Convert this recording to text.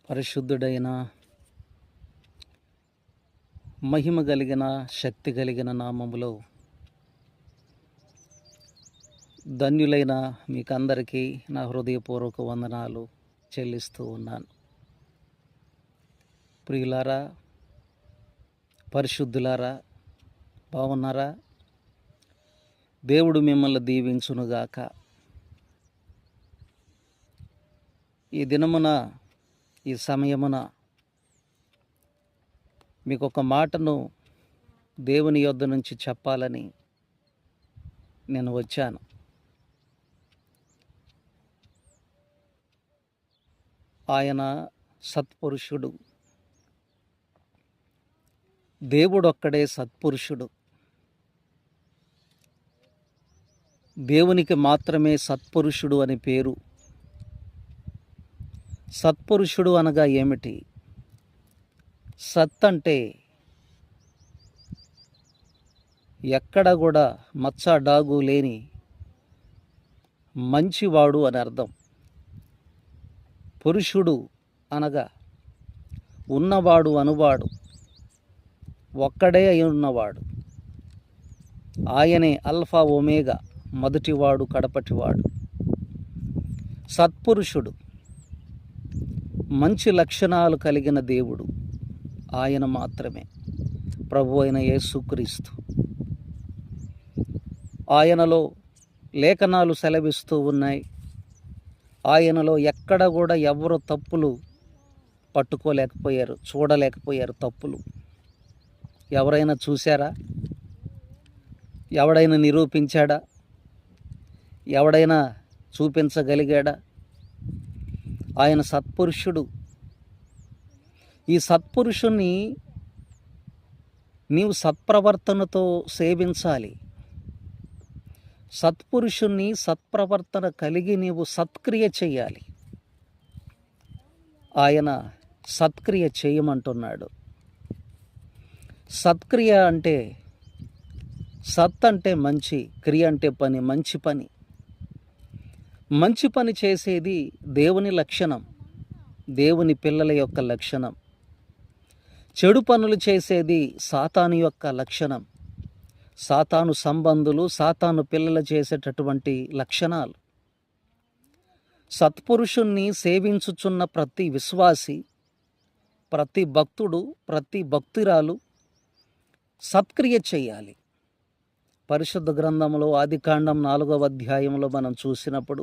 పరిశుద్ధుడైన మహిమ కలిగిన శక్తి కలిగిన నామములో ధన్యులైన మీకందరికీ నా హృదయపూర్వక వందనాలు చెల్లిస్తూ ఉన్నాను. ప్రియులారా, పరిశుద్ధులారా, బాగున్నారా? దేవుడు మిమ్మల్ని దీవించునుగాక. ఈ దినమున, ఈ సమయమున మీకు ఒక మాటను దేవుని యొద్ద నుంచి చెప్పాలని నేను వచ్చాను. ఆయన సత్పురుషుడు. దేవుడొక్కడే సత్పురుషుడు. దేవునికి మాత్రమే సత్పురుషుడు అని పేరు. సత్పురుషుడు అనగా ఏమిటి? సత్ అంటే ఎక్కడ కూడా మచ్చ డాగు లేని మంచివాడు అని అర్థం. పురుషుడు అనగా ఉన్నవాడు అనువాడు, ఒక్కడే అయి ఉన్నవాడు. ఆయనే అల్ఫా ఒమేగా, మొదటివాడు కడపటివాడు. సత్పురుషుడు, మంచి లక్షణాలు కలిగిన దేవుడు ఆయన మాత్రమే, ప్రభు అయిన యేసుక్రీస్తు. ఆయనలో లేఖనాలు సెలవిస్తూ ఉన్నాయి, ఆయనలో ఎక్కడ కూడా ఎవరు తప్పులు పట్టుకోలేకపోయారు, చూడలేకపోయారు తప్పులు. ఎవరైనా చూశారా? ఎవడైనా నిరూపించాడా? ఎవడైనా చూపించగలిగాడా? ఆయన సత్పురుషుడు. ఈ సత్పురుషుణ్ణి నీవు సత్ప్రవర్తనతో సేవించాలి. సత్పురుషుణ్ణి సత్ప్రవర్తన కలిగి నీవు సత్క్రియ చేయాలి. ఆయన సత్క్రియ చేయమంటున్నాడు. సత్క్రియ అంటే, సత్ అంటే మంచి, క్రియ అంటే పని, మంచి పని. మంచి పని చేసేది దేవుని లక్షణం, దేవుని పిల్లల యొక్క లక్షణం. చెడు పనులు చేసేది సాతాను యొక్క లక్షణం, సాతాను సంబంధులు, సాతాను పిల్లలు చేసేటటువంటి లక్షణాలు. సత్పురుషుణ్ణి సేవించుచున్న ప్రతి విశ్వాసి, ప్రతి భక్తుడు, ప్రతి భక్తురాలు సత్క్రియ చేయాలి. పరిశుద్ధ గ్రంథంలో ఆదికాండం 4వ అధ్యాయంలో మనం చూసినప్పుడు